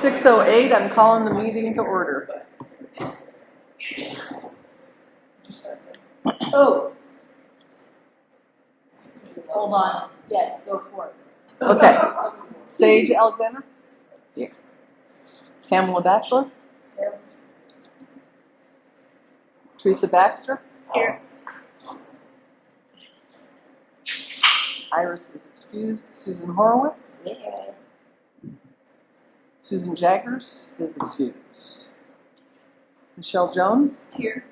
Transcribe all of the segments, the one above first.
6:08, I'm calling the meeting to order. Oh. Hold on. Yes, go for it. Okay. Sage Alexander? Here. Pamela Batchelor? Here. Teresa Baxter? Here. Iris is excused. Susan Horowitz? Yeah. Susan Jaggers is excused. Michelle Jones? Here.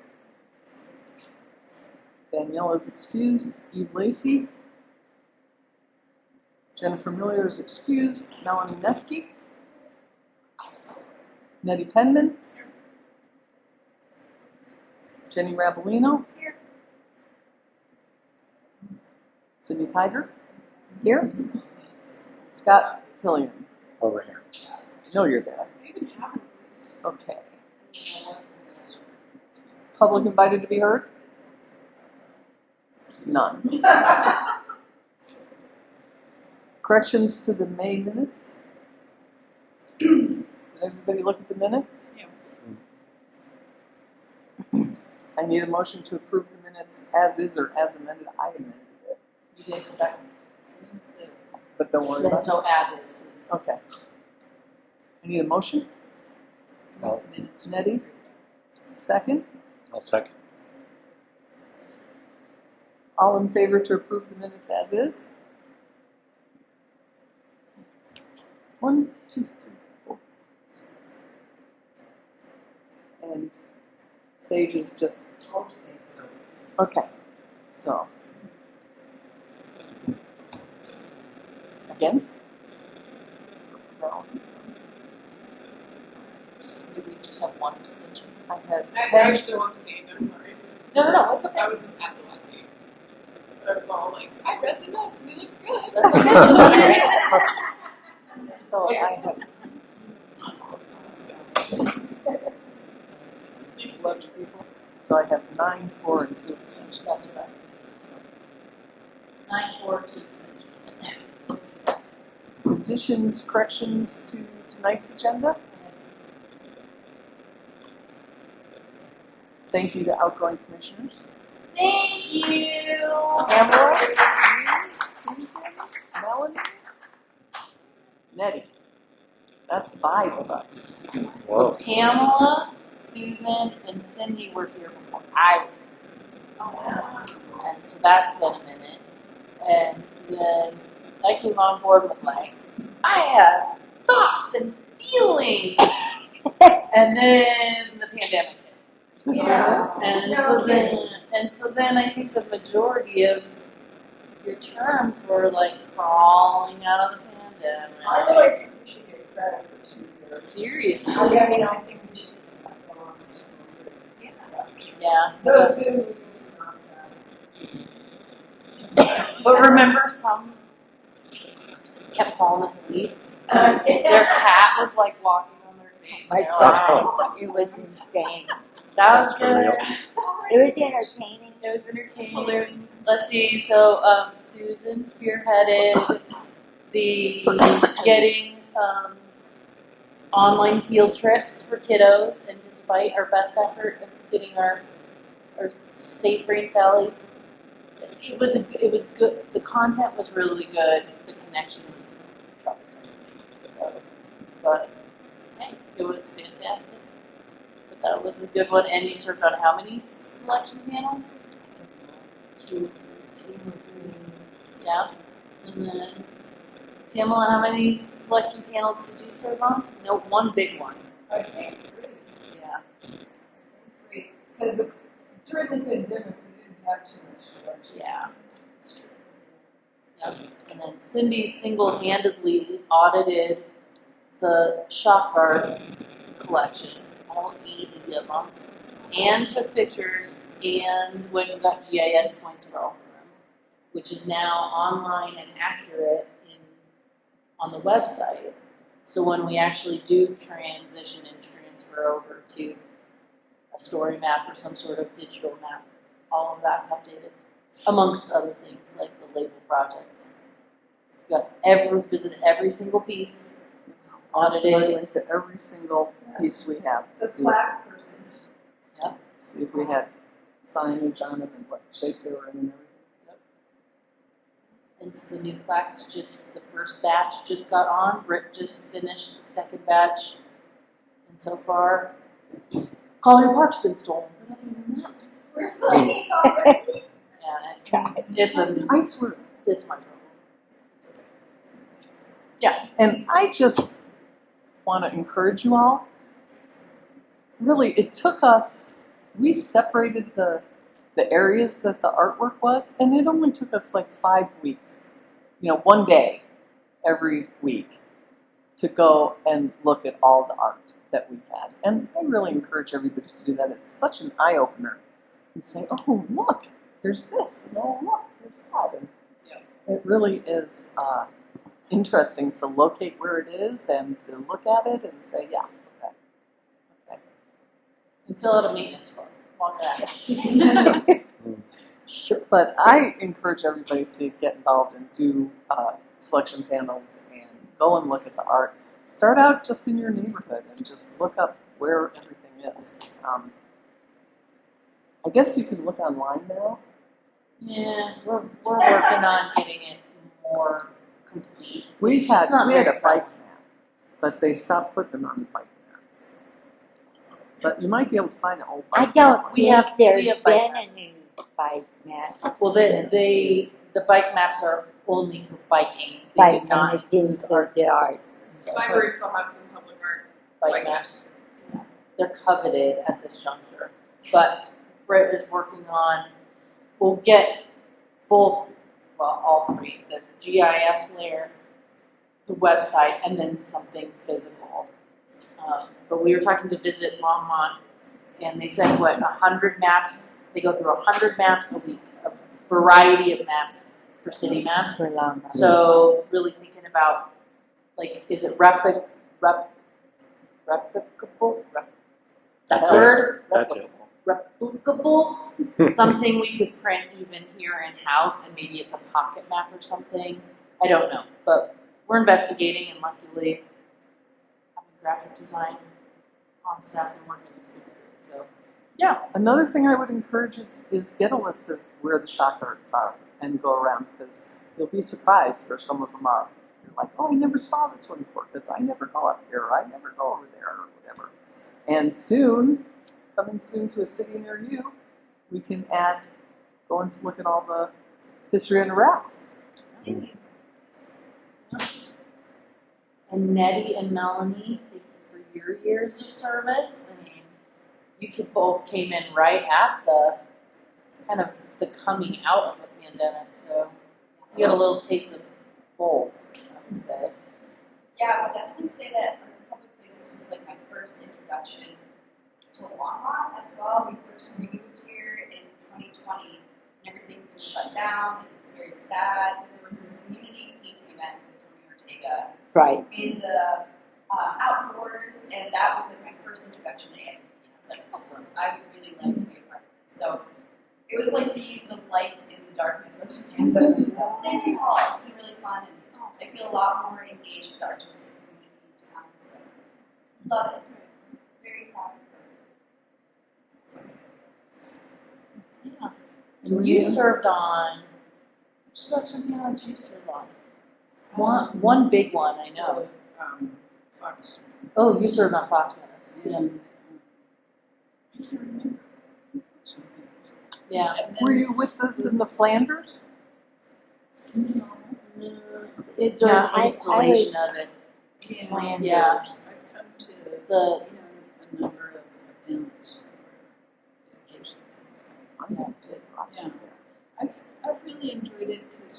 Danielle is excused. Eve Lacey? Jennifer Miller is excused. Melanie Neske? Nettie Penman? Jenny Rabolino? Here. Cindy Tiger? Here. Scott Tillian? Over here. No, you're there. Okay. Public invited to be heard? None. Corrections to the May minutes? Did everybody look at the minutes? I need a motion to approve the minutes as is or as amended. I amended it. You did that. But don't worry Then about so as is, please. it. Okay. I need a motion. Oh. Nettie? Second. I'll second. All in favor to approve the minutes as is? 1, 2, 3, 4, 6. And Sage is just okay. So against? No. Did we just have one abstention? I had I 10. actually want to say, I'm sorry. No, it's okay. I was at the last meeting. But I was all like, I read the notes and they looked good. That's okay. So I have 11 people. So I have 9, 4, and 2 abstentions. That's right. 9, 4, 2 abstentions. Additions, corrections to tonight's agenda? Thank you to outgoing commissioners. Thank you. Pamela, Susan, Melanie, Nettie. That's 5 of us. So Whoa. Pamela, Susan, and Cindy were here before I was here. Oh, And so that's been a minute. And so then I came on board and was like, I have thoughts and feelings. And then the pandemic hit. Yeah. And so then I think the majority of your terms were like crawling out of the pandemic. I really think we should get credit for 2 years. Seriously. I mean, I think we should get that going for 2 years. Yeah. Those Zoom meetings were not fun. But remember some kept falling asleep. Their cat was like walking on their face. My They're like, God, it was insane. that was good. It was entertaining. It was entertaining. Let's see. So Susan spearheaded the getting online field trips for kiddos, and despite our best effort of getting our Safe Brain Valley, it was good. The content was really good. The connection was troublesome. So, but hey, it was fantastic. But that was a good one. And you served on how many selection panels? 2 or 3. Yeah. And then Pamela, how many selection panels did you serve on? No, one big one. I think 3. Yeah. Because during the pandemic, we didn't have too much selection. Yeah. That's true. Yep. And then Cindy single-handedly audited the shot guard collection, all 80 of them, and took pictures and went and got GIS points for all of them, which is now online and accurate on the website. So when we actually do transition and transfer over to a story map or some sort of digital map, all of that's updated, amongst other things like the label projects. You got visited every single piece, audited. into every single piece we have. to The see- plaque person. See if we had signage on them and what shape they were in and everything. And so the new plaques, just the first batch just got on. Britt just finished the second batch. And so far, Collier Park's been stolen. But other than that, yeah, I swear. it's my trouble. It's okay. Yeah, and I just want to encourage you all. Really, it took us, we separated the areas that the artwork was, and it only took us like 5 weeks, one day every week to go and look at all the art that we had. And I really encourage everybody to do that. It's such an eye-opener. You say, oh, look, there's this, and oh, look, there's that. And it really is interesting to locate where it is and to look at it and say, yeah, okay. And fill out a maintenance form. Walk that. Sure. But I encourage everybody to get involved and do selection panels and go and look at the art. Start out just in your neighborhood and just look up where everything is. I guess you can look online now. Yeah, we're working on getting it more complete. We It's just not had a very bike friendly. map, but they stopped putting them on bike maps. But you might be able to find an old I bike don't map. We think have there's bike been a maps. new bike map. Well, the bike maps are only for biking. They Bike, did not and it didn't include the art. So Library still has some public art. bike maps. They're coveted at this juncture, but Britt is working on. We'll get both, well, all three: the GIS layer, the website, and then something physical. But we were talking to Visit Longmont, and they said 100 maps. They go through 100 maps a week, a variety of maps for city maps. For long. So really thinking about, like, is it replicable? That's Word? That's it. Replicable? Something we could print even here in house, and maybe it's a pocket map or something. I don't know, but we're investigating, and luckily, having graphic design on staff and working is good. So yeah, Another thing I would encourage is get a list of where the shock arts are and go around, because you'll be surprised where some of them are. You're like, oh, I never saw this one before because I never go up here, or I never go over there, or whatever. And coming soon to a city near you, we can add going to look at all the history on the racks. and Nettie and Melanie, thank you for your years of service. I mean, you could both came in right at the kind of the coming out of the pandemic, so you got a little taste of both, I would say. Yeah, I would definitely say that Public Places was like my first introduction to Longmont as well. We first moved here in 2020 and everything was shut down and it's very sad. But there was this community painting event with Tony Ortega Right. in the outdoors, and that was like my first introduction to it. I was like, awesome, I would really like to be a part of this. So it was like the light in the darkness of the pandemic. So thank you all. It's been really fun, and I feel a lot more engaged with the artistic community in town. So love it. Very proud. Yeah. And you served on, which selection panel did you serve on? One big one, I know. Fox. Oh, you served on Fox Meadows. Yeah. And, I can't remember. Some things. Yeah. And then Were you with us in the Flanders? During Yeah, the installation I of it. Yeah. Yeah. I've come to The a number of events or dedications and stuff. Yeah. I've really enjoyed it because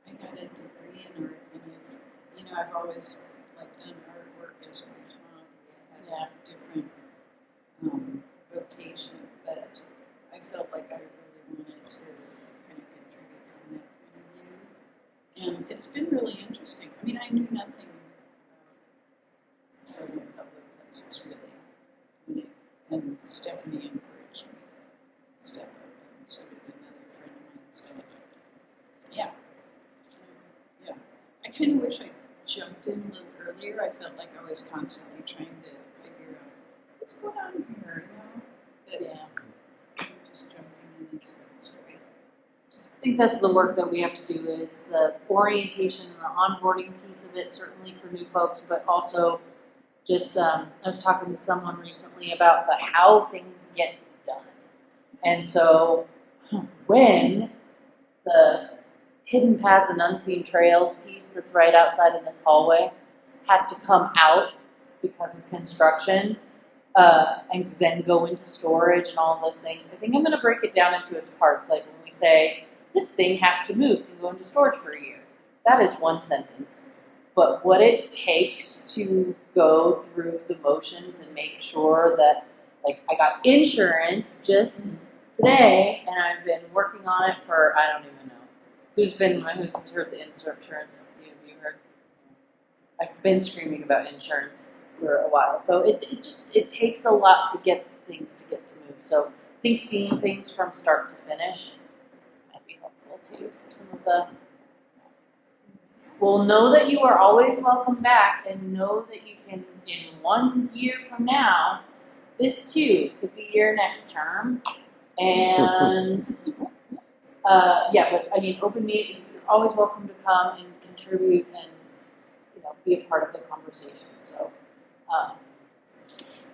I got a degree in art, and I've always done artwork as my hobby. I had a different vocation, but I felt like I really wanted to kind of contribute from that point of view. And it's been really interesting. I mean, I knew nothing about art in public places really. And Stephanie encouraged me to step up, and so did another friend of mine. So, yeah. I kind of wish I jumped in a little earlier, I felt like I was constantly trying to figure out what's going on here, you know? But just jumping in is great. I think that's the work that we have to do is the orientation and the onboarding piece of it, certainly for new folks, but also just, I was talking to someone recently about the how things get done. And so when the hidden paths and unseen trails piece that's right outside in this hallway has to come out because of construction, and then go into storage and all of those things, I think I'm gonna break it down into its parts. Like when we say, this thing has to move and go into storage for a year. That is one sentence. But what it takes to go through the motions and make sure that, like, I got insurance just today, and I've been working on it for, I don't even know. Who's heard the insurance? Have you heard? I've been screaming about insurance for a while. So it takes a lot to get things to move. So I think seeing things from start to finish might be helpful too for some of the. Well, know that you are always welcome back, and know that you can, in 1 year from now, this too could be your next term. And yeah, but I mean, open meeting, you're always welcome to come and contribute and, you know, be a part of the conversation. So,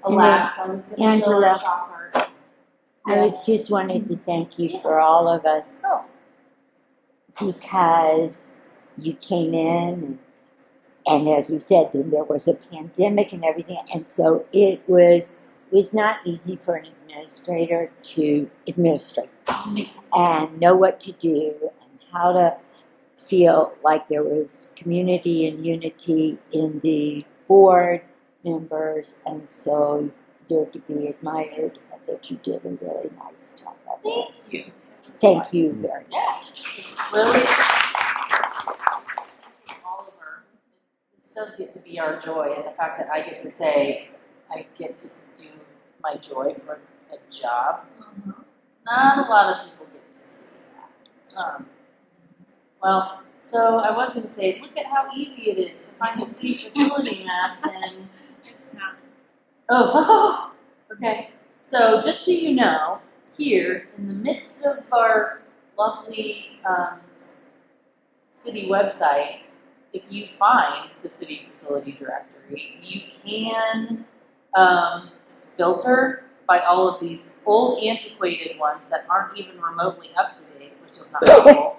alas, I was going to show Angela, a shock art. I just wanted to thank you for all of us Oh, because you came in and as we said, then there was a pandemic and everything, and so it was not easy for an administrator to administrate and know what to do and how to feel like there was community and unity in the board members, and so you're to be admired and that you did a really nice job of it. thank you. Thank you very much. Yes, it's really Oliver. This does get to be our joy, and the fact that I get to say I get to do my joy for a job. Not a lot of people get to see that. Well, so I was going to say, look at how easy it is to find a city facility map, and It's not. oh, okay. So just so you know, here in the midst of our lovely city website, if you find the city facility directory, you can filter by all of these old antiquated ones that aren't even remotely up to date, which is not cool.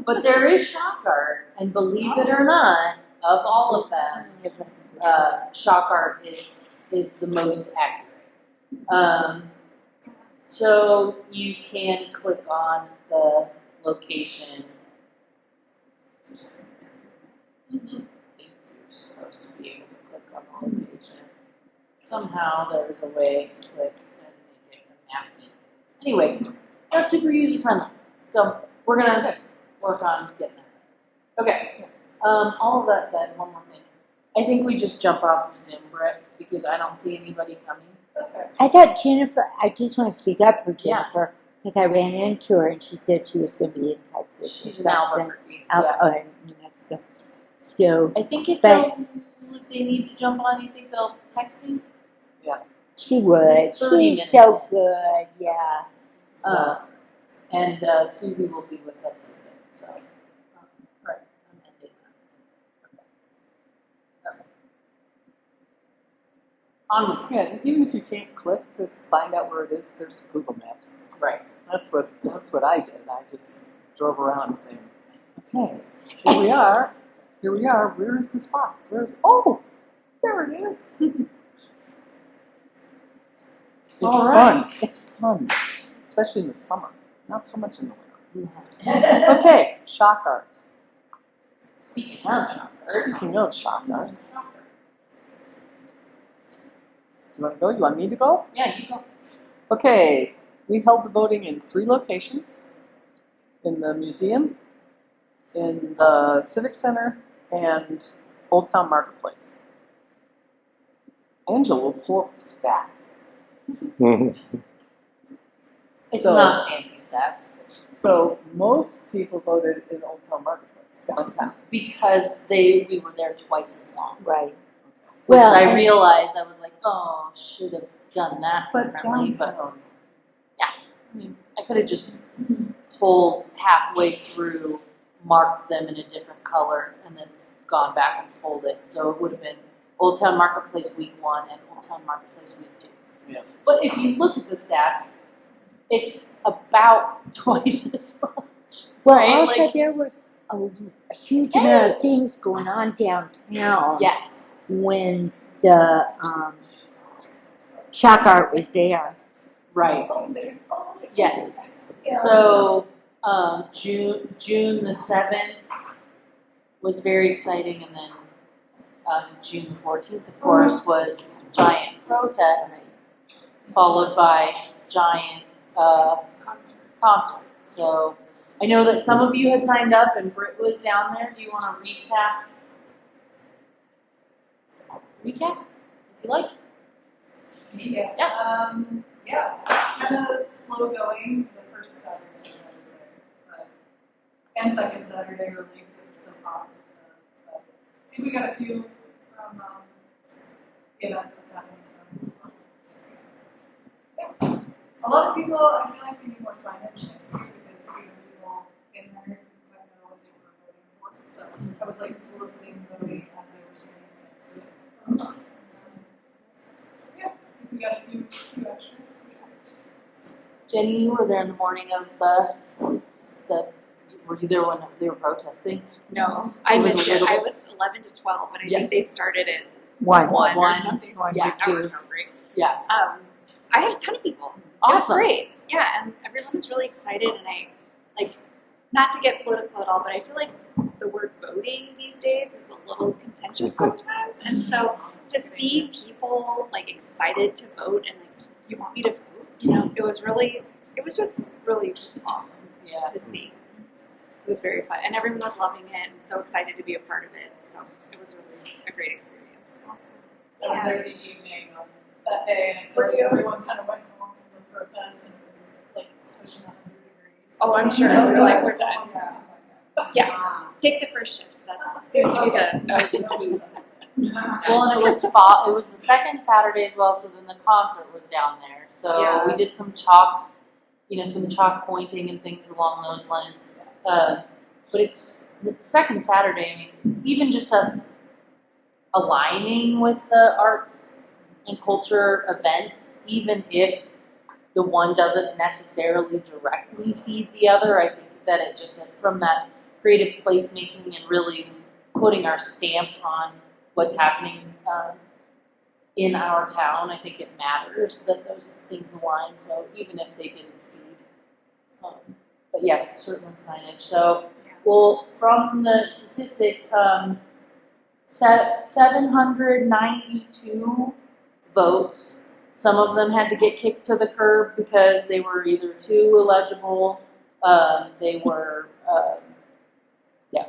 But there is shock art, and believe it or not, of all of them, shock art is the most accurate. So you can click on the location. I think you're supposed to be able to click on the location. Somehow there's a way to click and make it a map. Anyway, not super user friendly. So we're gonna work on getting that. Okay. All of that said, one more thing. I think we just jump off of Zoom, Brett, because I don't see anybody coming. That's fair. I thought Jennifer, I just want to speak up for Yeah. Jennifer because I ran into her and she said she was going to be in Texas. She's or in something. Albuquerque. Yeah. In New Mexico. So I think if But- if they need to jump on, you think they'll text me? she would. It's 30 She's minutes so in. good, yeah. So, And Susie will be with us in a bit. So, right, I'm ending that. Okay. Okay. On with it. Yeah, and even if you can't click to find out where it is, there's Google Maps. Right. That's what I did. I just drove around saying, okay, here we are. Here we are. Where is this box? Oh, there it is. It's All right. fun. It's fun, especially in the summer. Not so much in the winter. Okay, shock art. Speaking of shock art. Speaking of shock art, do you want to go? You want me to go? Yeah, you go. Okay, we held the voting in 3 locations. In the museum, in the Civic Center, and Old Town Marketplace. Angela will pull up the stats. It's So- not fancy stats. So most people voted in Old Town Marketplace. downtown. because we were there twice as long. Right. Which Well, I and- realized I was like, oh, should have done that But differently. But downtown, I mean, I could have just pulled halfway through, marked them in a different color, and then gone back and pulled it. So it would have been Old Town Marketplace week 1 and Old Town Marketplace week 2. Yeah. But if you look at the stats, it's about twice as much. Well, right? also Like- there was a huge amount of things going on downtown Yes. when the shock art was there. Right. Yes. So June the 7th was very exciting, and then June the 14th, of course, was giant protest, followed by giant concert. So I know that some of you had signed up, and Britt was down there. Do you want to recap? Recap, if you like. Yes. Yeah. Kind of slow going the first Saturday I was there, but and second Saturday really because it was so hot. But I think we got a few from the event that was happening. Yeah. A lot of people. I feel like we need more signage next year because even people in there might know what they were voting for. So I was like soliciting voting as they were standing next to it. Yeah, I think we got a few extras. Jenny, you were there in the morning of the. Were you there when they were protesting? No, I It was missed a it. little I bit- was 11 to 12, but I Yeah. think they started at One. 1 or One. something. So One yeah, to I was two. hungry. Yeah. I had a ton of people. It was Awesome. great. Yeah, and everyone was really excited. And I, like, not to get political at all, but I feel like the word voting these days is a little contentious sometimes. And so to see people, like, excited to vote and, like, you want me to vote, you know, it was just really awesome Yeah. to see. It was very fun. And everyone was loving it and so excited to be a part of it. So it was really a great experience. Awesome. I was there the evening that day, and I feel like everyone kind of went home from the protest and was like pushing 100 degrees. Oh, I'm sure. We're like, we're done. Yeah. Yeah. Take the first shift. That seems to be the. Well, and it was it was the second Saturday as well, so then the concert was down there. So Yeah. we did some chalk, some chalk pointing and things along those lines. But it's the second Saturday. I mean, even just us aligning with the arts and culture events, even if the one doesn't necessarily directly feed the other, I think that it just from that creative placemaking and really putting our stamp on what's happening in our town, I think it matters that those things align. So even if they didn't feed, but yes, certainly signage. So, well, from the statistics, 792 votes. Some of them had to get kicked to the curb because they were either too illegible. They were,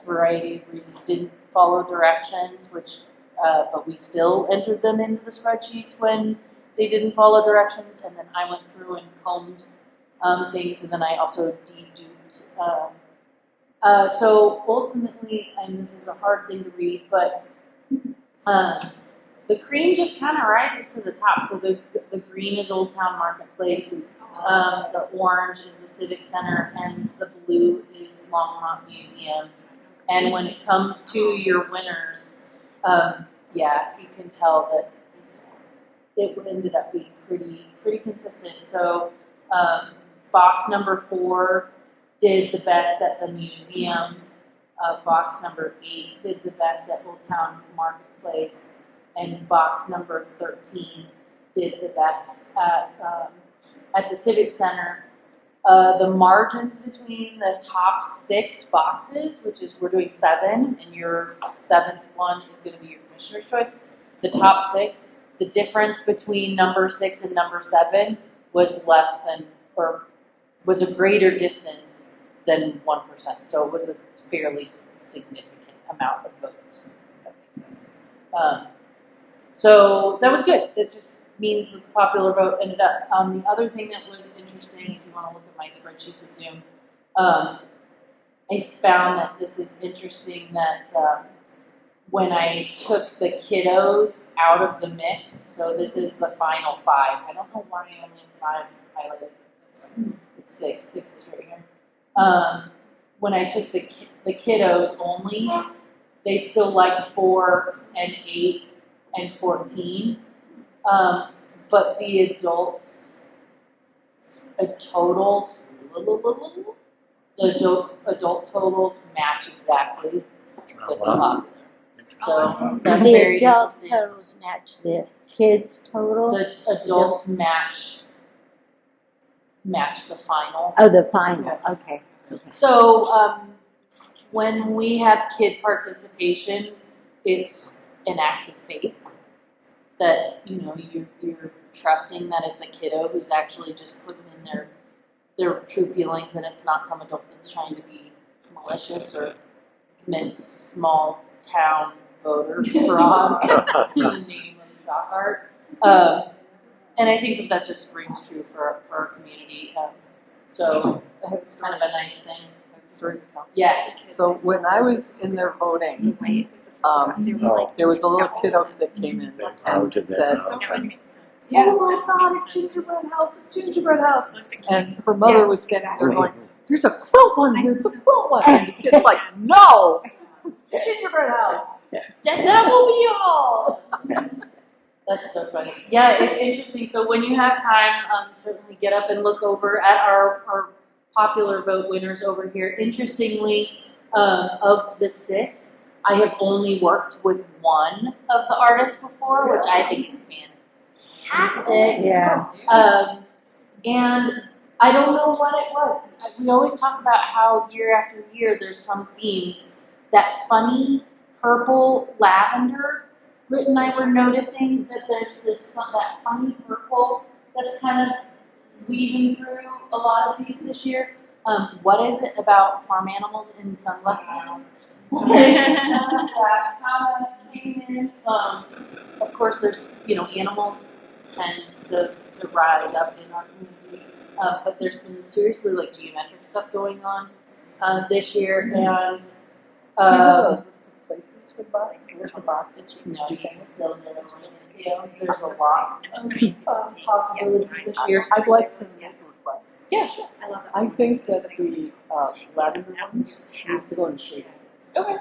variety of reasons, didn't follow directions, which, but we still entered them into the spreadsheets when they didn't follow directions. And then I went through and combed things, and then I also deduped. So ultimately, and this is a hard thing to read, but the cream just kind of rises to the top. So the green is Old Town Marketplace, the orange is the Civic Center, and the blue is Longmont Museum. And when it comes to your winners, you can tell that it ended up being pretty consistent. So box number 4 did the best at the museum. Box number 8 did the best at Old Town Marketplace, and box number 13 did the best at the Civic Center. The margins between the top 6 boxes, which is we're doing 7, and your 7th one is going to be your commissioner's choice. The top 6, the difference between number 6 and number 7 was less than, or was a greater distance than 1%. So it was a fairly significant amount of votes, if that makes sense. So that was good. That just means that the popular vote ended up. The other thing that was interesting, if you want to look at my spreadsheets of doom, I found that this is interesting that when I took the kiddos out of the mix, so this is the final 5. I don't know why I only have 5 highlighted. That's fine. It's 6. 6 is right here. When I took the kiddos only, they still liked 4 and 8 and 14. But the adults, totals, the adult totals match exactly with the popular. So that's the very adult interesting. totals match the kids' total. The adults match the final. Oh, the final. Okay. So when we have kid participation, it's an act of faith that you're trusting that it's a kiddo who's actually just putting in their true feelings, and it's not some adult that's trying to be malicious or commit small town voter fraud in the name of shock art. And I think that just rings true for our community. So it's kind of a nice thing. I have a story to tell. Yes. So when I was in there voting, there was a little kiddo that came in and said, "Oh my God, a gingerbread house!" And her mother was standing there going, "There's a quilt one here. It's a quilt one." And the kid's like, "No, it's a gingerbread house." That will be all. That's so funny. Yeah, it's interesting. So when you have time, certainly get up and look over at our popular vote winners over here. Interestingly, of the 6, I have only worked with one of the artists before, which I think is fantastic. Yeah. And I don't know what it was. We always talk about how year after year there's some themes. That funny purple lavender, Britt and I were noticing that there's that funny purple that's kind of weaving through a lot of these this year. What is it about farm animals in sunglasses? That kind of came in. Of course, there's animals tend to rise up in our community, but there's some seriously geometric stuff going on this year, and Do you have a list of places for the boxes? Where's the box that you no, can do he's things? still there's a lot of possibilities this year. I'd like to make a request. Yeah, sure. I love that. I think that the lavender ones needs to go in shade. Okay.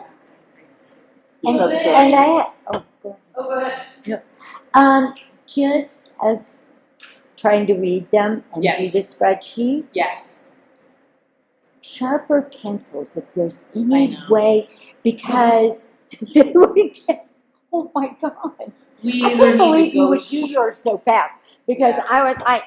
And, So the- and I go Oh, go ahead. just as trying to read them and Yes. do the spreadsheet, Yes. sharper pencils if there's I any know. way, because they would get, oh my God. We I either can't need believe to you go would do yours so fast, because I was like,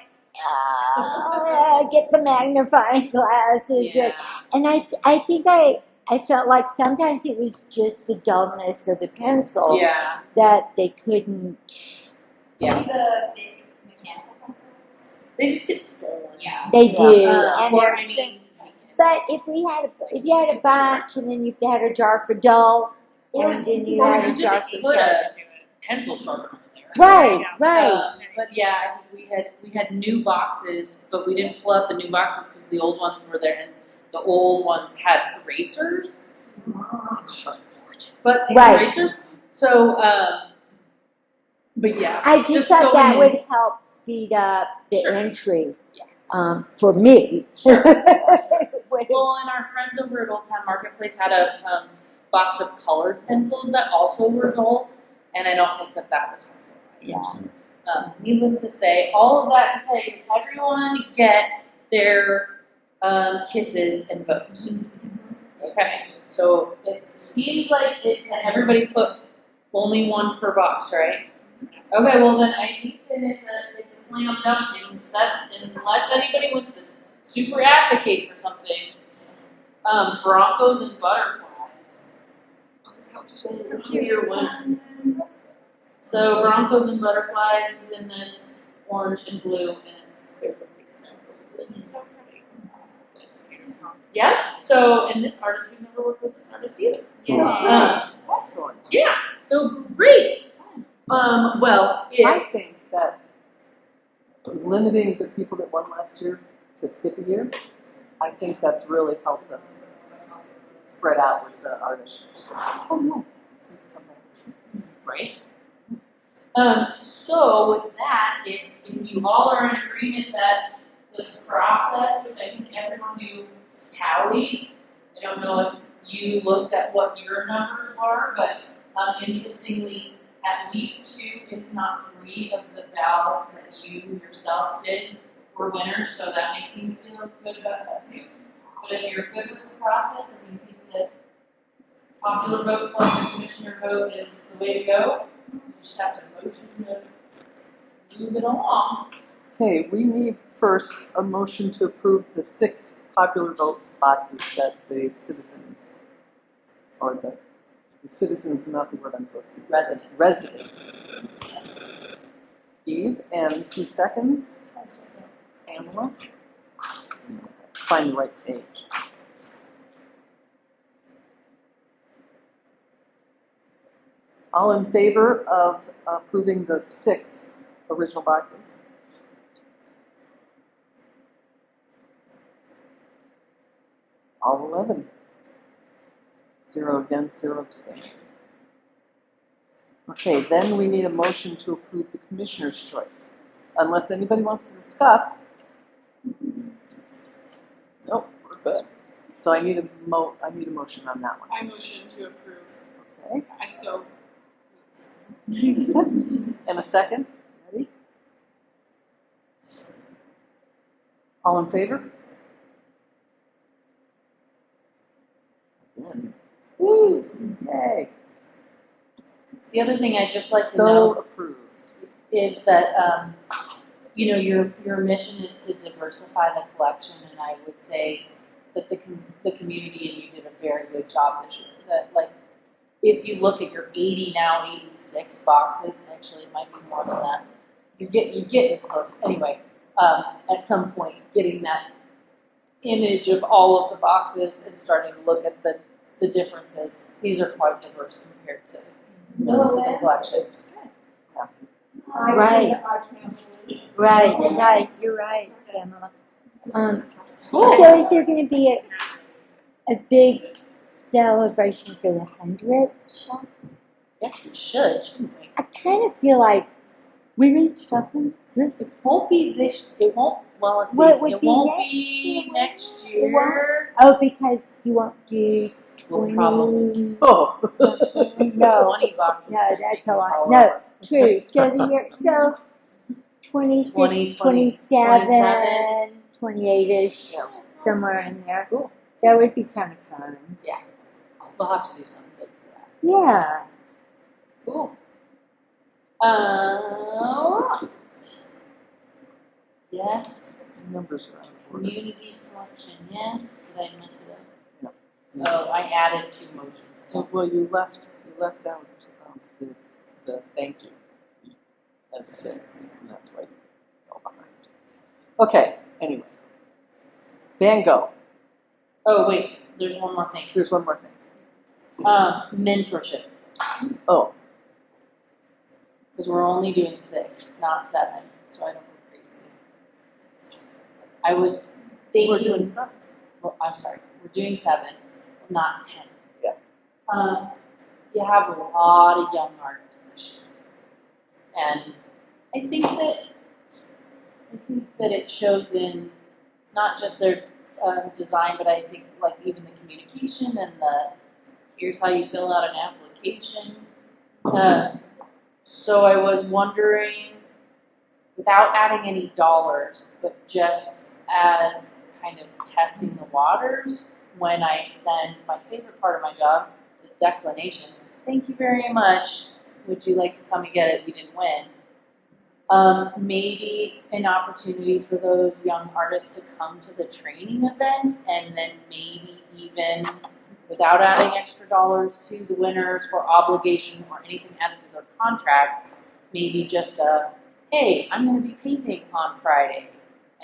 get the magnifying glasses. Yeah. And I think I felt like sometimes it was just the dullness of the pencil Yeah. that they couldn't. Yeah. The big mechanical pencils. They just get stolen. Yeah. They do, and Or, they're I mean, but if you had a bunch, and then you had a jar for dull, and then you or had you a jar just for put sharp. a pencil sharpener in there. Right. But yeah, I think we had new boxes, but we didn't pull out the new boxes because the old ones were there, and the old ones had erasers. But they had Right. erasers. So, but yeah, I just thought going that in- would help speed up the Sure. entry. Yeah. For me. Sure. Well, and our friends over at Old Town Marketplace had a box of colored pencils that also were dull, and I don't think that was helpful. Yeah. Needless to say, all of that to say, everyone get their kisses and vote. Okay, so it seems like everybody put only one per box, right? Okay, well then I think that it's a slam dunk unless anybody wants to super advocate for something. Broncos and butterflies. So cute. Your winner. So Broncos and butterflies is in this orange and blue, and it's clearly stenciled. It's so pretty. Yeah. So, and this artist, we've never worked with this artist either. Excellent. Yeah. So great. Well, I if think that limiting the people that won last year to skip a year, I think that's really helped us spread outwards the artist. Oh no. Right? So with that, if you all are in agreement that the process, which I think everyone who tallied, I don't know if you looked at what your numbers were, but interestingly, at least 2, if not 3, of the ballots that you yourself did were winners, so that makes me feel good about that too. But if you're good with the process and you think that popular vote plus the commissioner vote is the way to go, you just have to motion to move it along. Okay, we need first a motion to approve the 6 popular vote boxes that the citizens, or the citizens, not the word I'm supposed to use. Residents. Eve, and 2 seconds. Pamela. Find the right page. All in favor of approving the 6 original boxes? All 11. 0 against, 0 abstaining. Okay, then we need a motion to approve the commissioner's choice. Unless anybody wants to discuss. Nope, we're good. So I need a motion on that one. I motion to approve. Okay. I so And a second? Ready? All in favor? Again. Woo! Yay. The other thing I'd just like to So know approved. is that you know, your mission is to diversify the collection, and I would say that the community and you did a very good job this year. That, like, if you look at your 80 now 86 boxes, actually it might be more than that. You're getting close. Anyway, at some point, getting that image of all of the boxes and starting to look at the differences. These are quite diverse compared to the collection. Right. Right, you're right, Pamela. So is there going to be a big celebration for the 100th shop? Yes, we should, shouldn't we? I kind of feel like we reached something. It won't be this. It won't. Well, let's see. What would It be won't next be year? next It year. Oh, because you won't do We'll 20 probably Oh. something. No, 20 boxes. no, might that's take a me lot. all No, over. true. So the year, so 26, 20, 27, 28-ish, Yeah. somewhere in there. Cool. That would be kind of fun. We'll have to do something good for that. Yeah. Cool. Yes. Numbers are out of order. Community selection. Yes. Did I mess it up? No. Oh, I added 2 motions. Well, you left out the thank you as 6, and that's why you fell behind. Okay, anyway. Van Gogh. Oh wait, there's one more thing. There's one more thing. Mentorship. Oh, Because we're only doing 6, not 7, so I don't go crazy. I was thinking. we're doing something. Well, I'm sorry, we're doing 7, not 10. Yeah. You have a lot of young artists this year, and I think that it shows in not just their design, but I think like even the communication and the here's how you fill out an application. So I was wondering, without adding any dollars, but just as kind of testing the waters, when I send my favorite part of my job, the declinations, thank you very much, would you like to come and get it, we didn't win. Maybe an opportunity for those young artists to come to the training event, and then maybe even without adding extra dollars to the winners or obligation or anything added to their contract, maybe just hey, I'm going to be painting on Friday,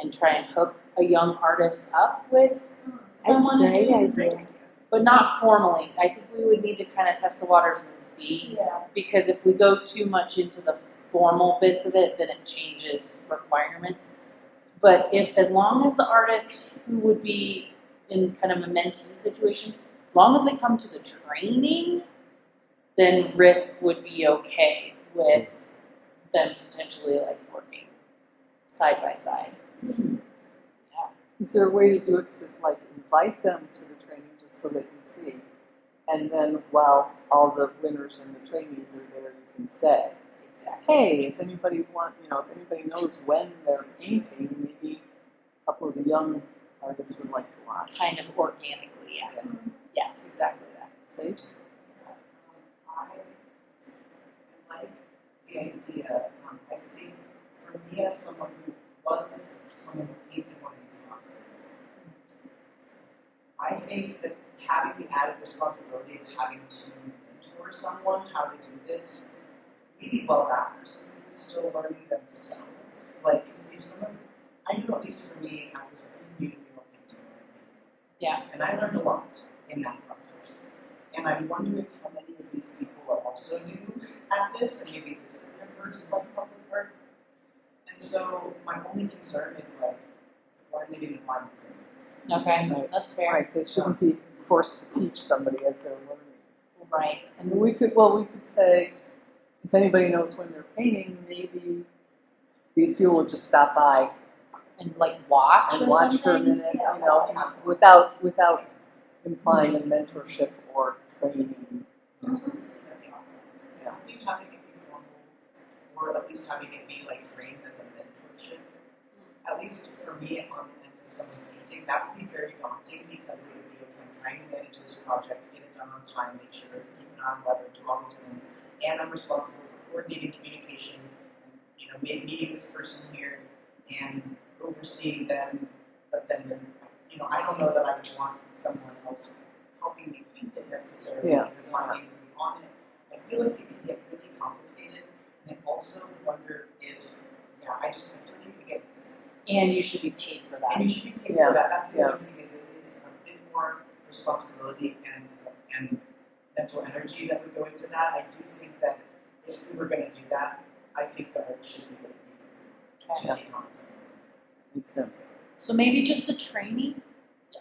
and try and hook a young artist up with someone That's a great who's, idea. but not formally. I think we would need to kind of test the waters and see, because if we go too much into the formal bits of it, then it changes requirements. But as long as the artist who would be in kind of a mentee situation as long as they come to the training, then risk would be okay with them potentially like working side by side. Is there a way to do it to like invite them to the training just so they can see? And then while all the winners and the trainees are there, you can say, hey, if anybody if anybody knows when they're painting, maybe a couple of the young artists would like to watch. Kind of organically, yeah. Yes, exactly that. Sage? I like the idea. I think for me, as someone who was someone who painted one of these boxes, I think that having the added responsibility of having to mentor someone how to do this, maybe while that person is still learning themselves. Like, 'cause if someone, I know at least for me, I was pretty new to mural painting. Yeah. And I learned a lot in that process. And I'm wondering how many of these people are also new at this, and maybe this is their first public art. And so my only concern is like blind leading the blind in some ways. Okay, Right. that's fair. Right, they shouldn't be forced to teach somebody as they're learning. Right. And we could say, if anybody knows when they're painting, maybe these people will just stop by And like watch and or watch something. for a minute, without implying a mentorship or training. Just to see their process. Yeah. I think having it be formal, or at least having it be like framed as a mentorship, at least for me on the end of someone painting, that would be very daunting because it would be, okay, I'm trying to get into this project, get it done on time, make sure, keep an eye on weather, do all these things, and I'm responsible for coordinating communication, and, meeting this person here and overseeing them, but then, I don't know that I would want someone else helping me paint it necessarily because my name would be on it. I feel like it can get really complicated, and I also wonder if, I feel like it could get messy. And you should be paid for that. And you should be paid Yeah. for that. That's the Yeah. other thing is it is a bit more responsibility and mental energy that would go into that. I do think that if we were going to do that, I think that it should be to take on something. Makes sense. So maybe just the training? Yeah.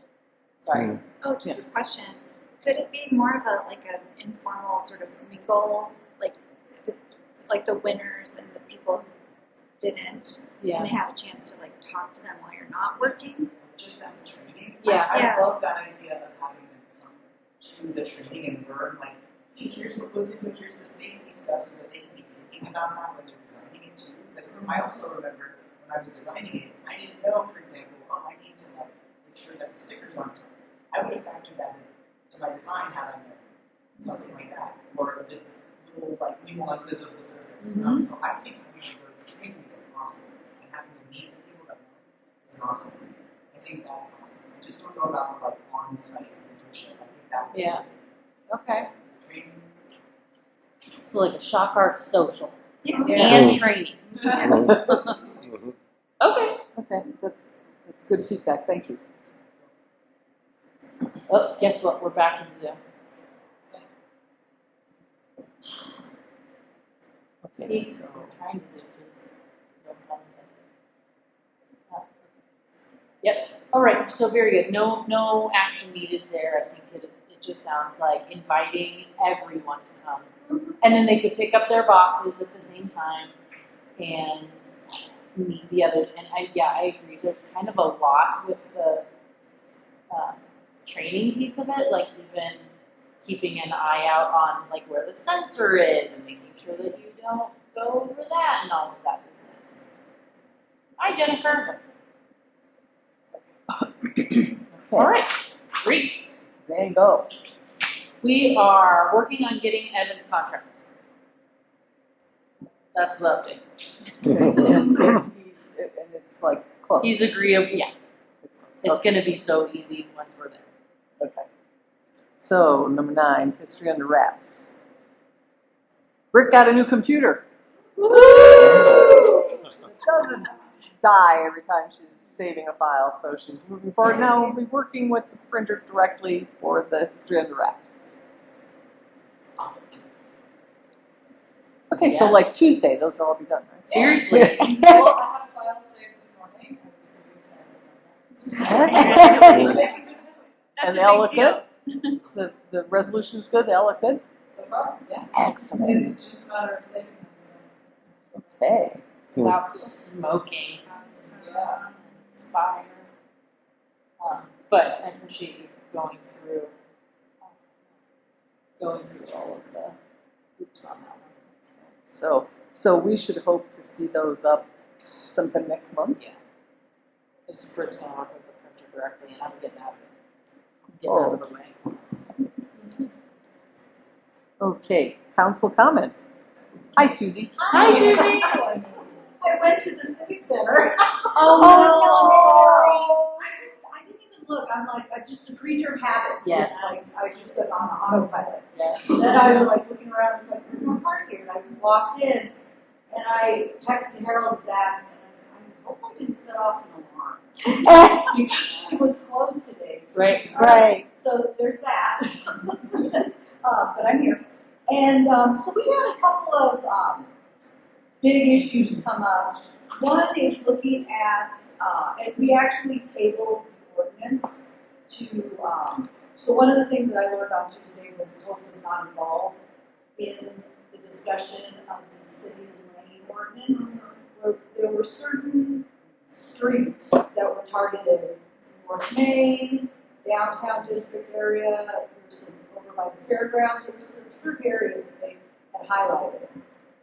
Sorry. Oh, just a question. Could it be more of an informal sort of mingle, like the winners and the people who didn't, and they have a chance to talk to them while you're not working? Just at the training. Yeah. I love that idea of having them come to the training and learn, hey, here's what goes into it, here's the safety stuff so that they can be thinking about that when they're designing it too. Because I also remember when I was designing it, I didn't know, for example, I need to make sure that the stickers aren't covered. I would have factored that into my design had I known something like that, or the little nuances of the surface. So I think having the training is awesome, and having them meet the people that want is an awesome thing. I think that's awesome. I just don't know about the on-site mentorship. I think that would be Okay. the training. So like a shock art social Yeah. and training. Okay. Okay, that's good feedback. Thank you. Oh, guess what? We're back in Zoom. Okay, See, so we're trying to Zoom please. Yep. All right. So very good. No action needed there. I think it just sounds like inviting everyone to come, and then they could pick up their boxes at the same time and meet the others. And I agree. There's kind of a lot with the training piece of it, like even keeping an eye out on where the sensor is and making sure that you don't go over that and all of that business. Hi, Jennifer. All right, great. Van Gogh. We are working on getting Evan's contract. That's the update. and it's close. He's agreeable. Yeah, It's close. it's going to be so easy once we're there. Okay. So, number 9, history under wraps. Britt got a new computer. It doesn't die every time she's saving a file, so she's moving forward. Now we'll be working with the printer directly for the history under wraps. Okay, so Yeah. Tuesday, those will all be done, right? Seriously. Well, I had a file saved this morning. I was pretty excited about that. And they'll look good? The resolution's good, they all look good? So far, yeah. Excellent. And it's just a matter of saving them, so. Okay. Without smoking, Yeah. fire. But I appreciate you going through all of the hoops on that one. So we should hope to see those up sometime next month? Because Britt's gonna work with the printer directly, and I'm getting out of the way. Okay, council comments. Hi, Susie. Hi, Susie. I went to the Civic Center. Oh no, I didn't even look. I'm like, I'm just a creature of habit. Yes. Just like, I just am on autopilot. Yes. Then I was like looking around and like, my car's here. And I walked in and I texted Harold and Zach and I said, I hope I didn't set off an alarm. Because it was closed today. Right. Right. So there's that. But I'm here. And so we had a couple of big issues come up. One is looking at, and we actually tabled the ordinance to, so one of the things that I learned on Tuesday was Hope was not involved in the discussion of the city and lane ordinance, where there were certain streets that were targeted, North Main, downtown district area, there was some over by the fairgrounds, there were certain areas that they had highlighted.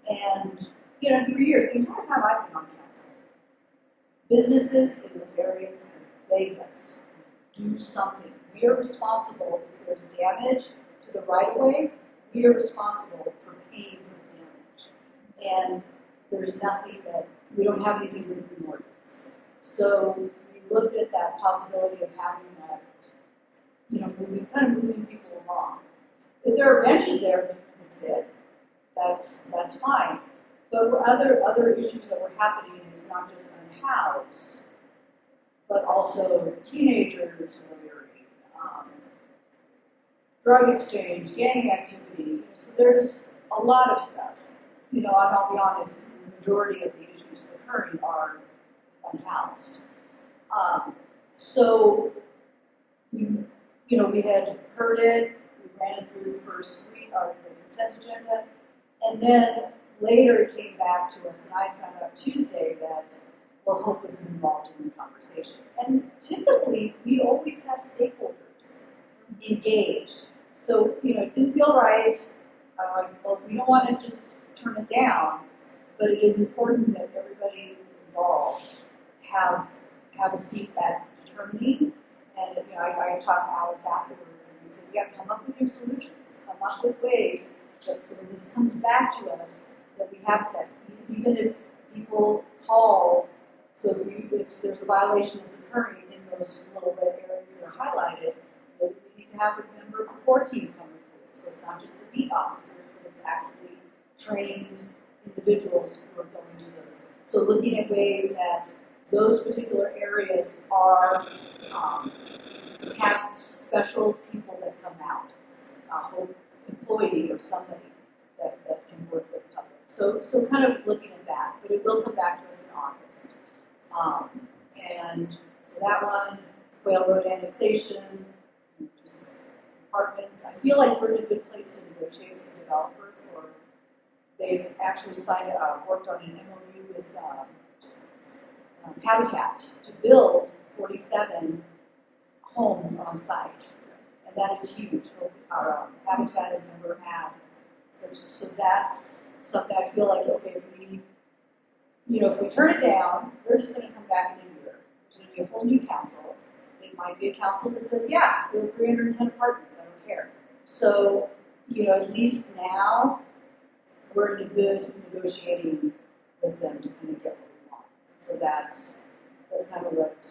And, you know, for years, the entire time I've been on council, businesses in those areas have begged us, do something. We are responsible if there's damage to the right of way, we are responsible for paying for the damage. And there's nothing that, we don't have anything written in ordinance. So we looked at that possibility of having that, you know, moving people along. If there are benches there, we can sit. That's fine. But other issues that were happening is not just unhoused, but also teenagers loitering, drug exchange, gang activity. So there's a lot of stuff. You know, and I'll be honest, the majority of the issues occurring are unhoused. So we had heard it, we ran it through first read, or the consent agenda, and then later it came back to us, and I found out Tuesday that, well, Hope wasn't involved in the conversation. And typically, we always have stakeholders engaged. So, you know, it didn't feel right. Well, we don't want to just turn it down, but it is important that everybody involved have a seat at determining. And you know, I talked to Alice afterwards, and we said, yeah, come up with your solutions, come up with ways that so when this comes back to us, that we have said, even if people call, so if there's a violation that's occurring in those little red areas that are highlighted, we need to have a member of the core team come report. So it's not just the beat officers, but it's actually trained individuals who are going to those. So looking at ways that those particular areas are have special people that come out, a employee or somebody that can work with public. So kind of looking at that, but it will come back to us in August. And so that one, Quail Road annexation, just apartments. I feel like we're in a good place to negotiate with the developer for. They've actually signed, worked on an MOU with Habitat to build 47 homes on site, and that is huge. Our Habitat has never had such. So that's something I feel like, okay, if we turn it down, they're just going to come back in a year. There's going to be a whole new council. It might be a council that says, yeah, build 310 apartments. I don't care. So at least now we're in a good negotiating with them to kind of get what we want. So that's kind of what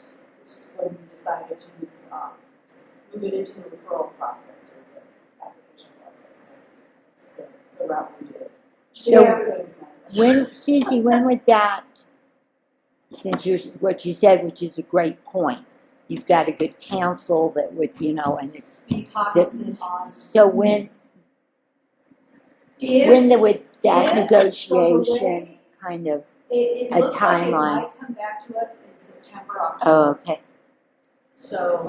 we decided to move it into the referral process or the application process. So that's the route we did. So Susie, when would that, since what you said, which is a great point, you've got a good counsel that would, and it's be cognizant on. So when would that negotiation kind of it a looks timeline? Like it might come back to us in September, October. Oh, okay. So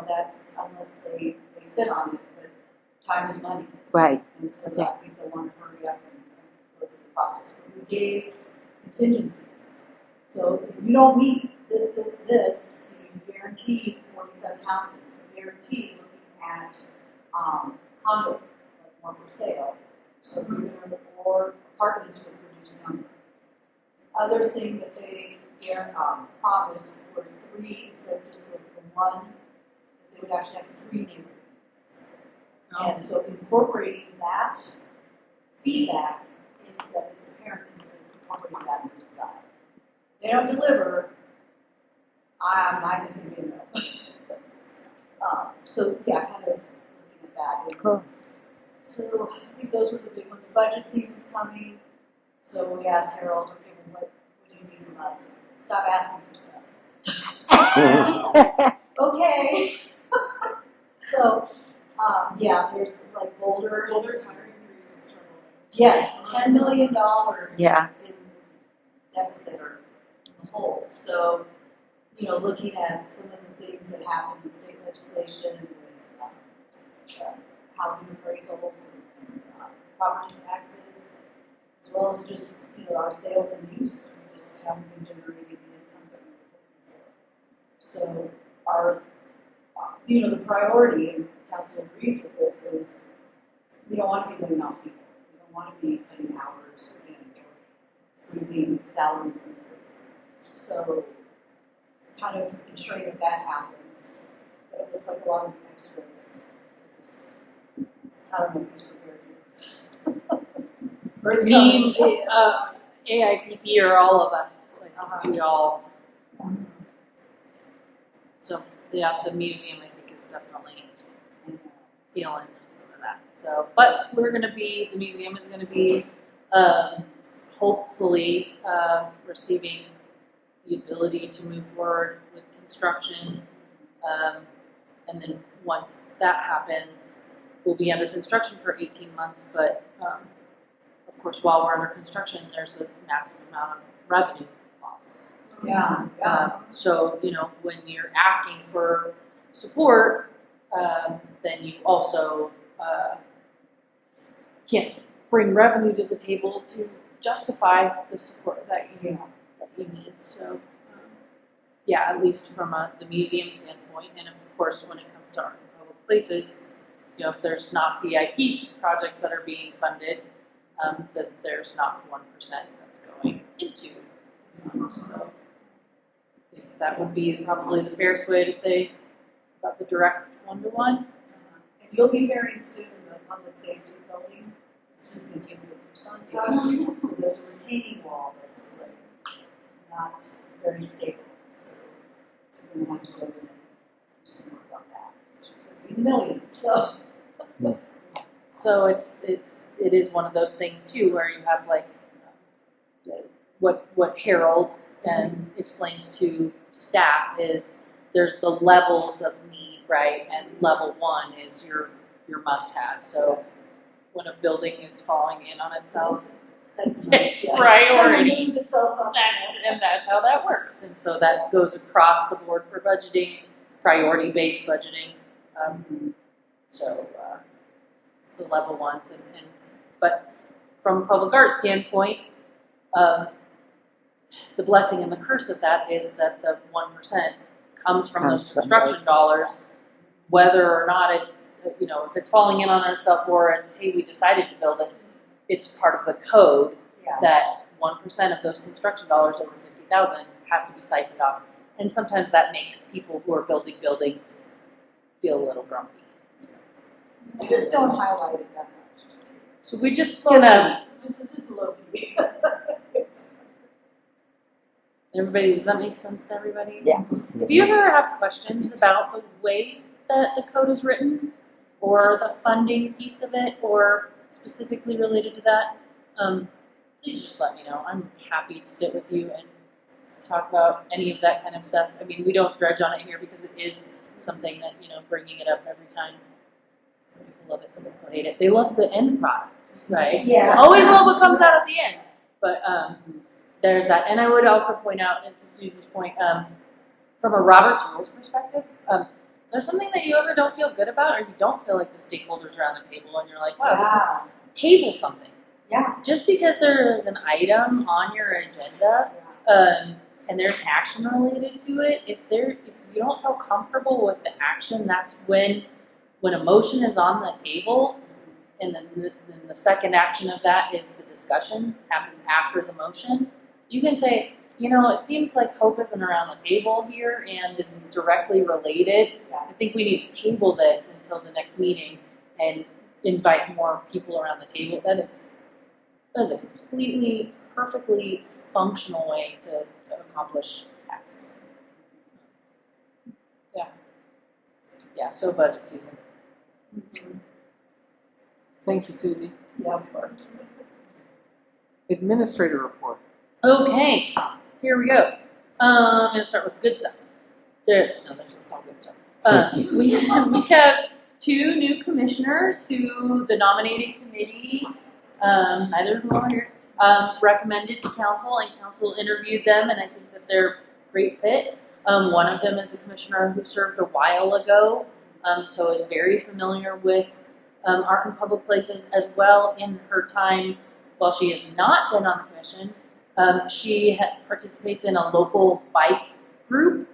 that's unless they they sit on it, but time is money. Right. And so Okay. I think they want to hurry up and go through the process. But we gave contingencies. So if you don't meet this, you guaranteed 47 houses. You guaranteed looking at condo, like more for sale. So if you're going to, or apartments with reduced number. Other thing that they promised were 3 instead of just the one. They would actually have 3 neighborhood units. And so incorporating that feedback, that it's apparent that you're incorporating that into the design. They don't deliver, mine is going to be a no. So yeah, kind of looking at that. And Cool. so I think those were the big ones. Budget season's coming, so we asked Harold, okay, well, what do you need from us? Stop asking for stuff. Okay. So, yeah, there's like Boulder. Boulder's hiring freeze is struggling. Yes, $10 million Yeah. in deficit or in the hole. So, looking at some of the things that happen in state legislation with housing appraisals and property taxes, as well as just, our sales and use, we just haven't been generating the income that we were looking for. So our, the priority, and council agrees with this, is we don't want to be laying off people. We don't want to be cutting hours and freezing salary freezes. So kind of ensuring that happens. But it looks like a lot of extras. I don't know if he's prepared to. Me, AIPP, or all of us. Like, we all. So yeah, the museum I think is definitely feeling some of that. So, but the museum is going to be hopefully receiving the ability to move forward with construction, and then once that happens, we'll be under construction for 18 months. But of course, while we're under construction, there's a massive amount of revenue loss. Yeah. So, when you're asking for support, then you also can't bring revenue to the table to justify the support that you need. So, yeah, at least from the museum standpoint, and of course, when it comes to art and public places, if there's not CIP projects that are being funded, then there's not 1% that's going into the fund. So I think that would be probably the fairest way to say about the direct one-to-one. And you'll be hearing soon the public safety building. It's just the gift that keeps on giving. So there's a retaining wall that's like not very stable. So we're going to have to go in and do some work on that, which is going to be millions. So it is one of those things too, where you have like what Harold explains to staff is there's the levels of need, right? And level 1 is your must-have. So when a building is falling in on itself, it takes priority. Itself up. That's how that works. And so that goes across the board for budgeting, priority-based budgeting. So level 1s, but from a public art standpoint, the blessing and the curse of that is that the 1% comes from those construction dollars, whether or not it's, if it's falling in on itself or it's, hey, we decided to build it, it's part of the code that 1% of those construction dollars over $50,000 has to be siphoned off. And sometimes that makes people who are building buildings feel a little grumpy. Just don't highlight it that much. So we're just gonna. Just low key. Everybody, does that make sense to everybody? Yeah. If you ever have questions about the way that the code is written, or the funding piece of it, or specifically related to that, please just let me know. I'm happy to sit with you and talk about any of that kind of stuff. I mean, we don't dredge on it here because it is something that, bringing it up every time. Some people love it, some people hate it. They love the end product, right? Yeah. Always love what comes out at the end. But there's that. And I would also point out, and to Susie's point, from a Robert's Rules perspective, there's something that you ever don't feel good about, or you don't feel like the stakeholders around the table, and you're like, wow, Yeah. table something. Yeah. Just because there is an item on your agenda, and there's action related to it, if you don't feel comfortable with the action, that's when a motion is on the table, and then the second action of that is the discussion happens after the motion. You can say, it seems like hope isn't around the table here, and it's directly related. I think we need to table this until the next meeting and invite more people around the table. That is a completely, perfectly functional way to accomplish tasks. Yeah, so budget season. Thank you, Susie. Yeah, of course. Administrator report. Okay, here we go. I'm gonna start with the good stuff. That's all good stuff. We have 2 new commissioners who the nominating committee, neither of whom are here, recommended to council, and council interviewed them, and I think that they're a great fit. One of them is a commissioner who served a while ago, so is very familiar with art in public places, as well. In her time, while she has not been on the commission, she participates in a local bike group,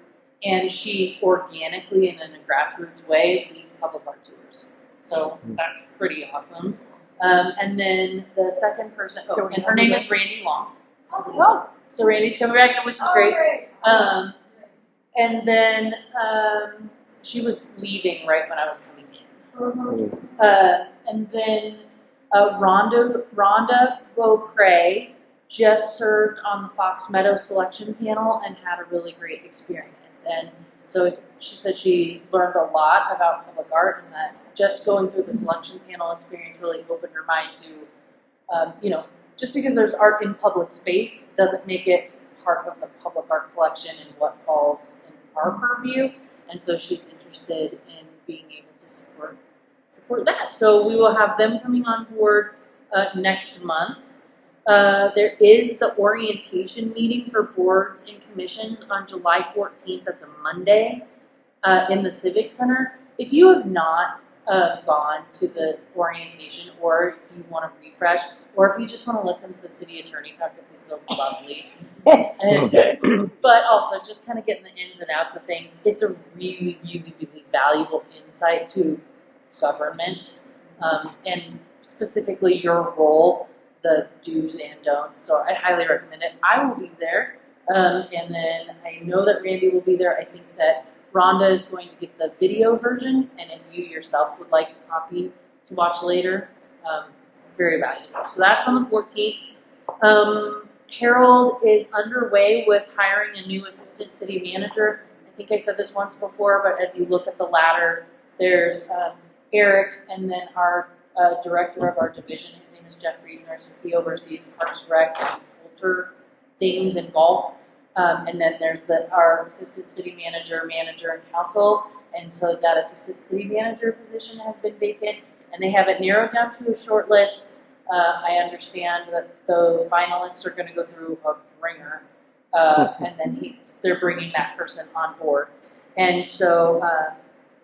and she organically and in a grassroots way leads public art tours. So that's pretty awesome. And then the second person, and her name is Randy Long. Oh, So Randy's coming back, which is great. And then she was leaving right when I was coming in. And then Rhonda Beaupre just served on the Fox Meadow selection panel and had a really great experience. And so she said she learned a lot about public art, and that just going through the selection panel experience really opened her mind to, just because there's art in public space doesn't make it part of the public art collection and what falls in our purview. And so she's interested in being able to support that. So we will have them coming on board next month. There is the orientation meeting for boards and commissions on July 14th. That's a Monday in the Civic Center. If you have not gone to the orientation, or if you want to refresh, or if you just want to listen to the city attorney talk, because he's so lovely, but also just kind of getting the ins and outs of things, it's a really, really, really valuable insight to government, and specifically your role, the do's and don'ts. So I highly recommend it. I will be there, and then I know that Randy will be there. I think that Rhonda is going to get the video version, and if you yourself would like a copy to watch later, very valuable. So that's on the 14th. Harold is underway with hiring a new assistant city manager. I think I said this once before, but as you look at the ladder, there's Eric, and then our director of our division. His name is Jeff Reesner, so he oversees Parks, Rec, and culture things and golf. And then there's our assistant city manager, and council. And so that assistant city manager position has been vacant, and they have it narrowed down to a short list. I understand that the finalists are going to go through a ringer, and then they're bringing that person on board. And so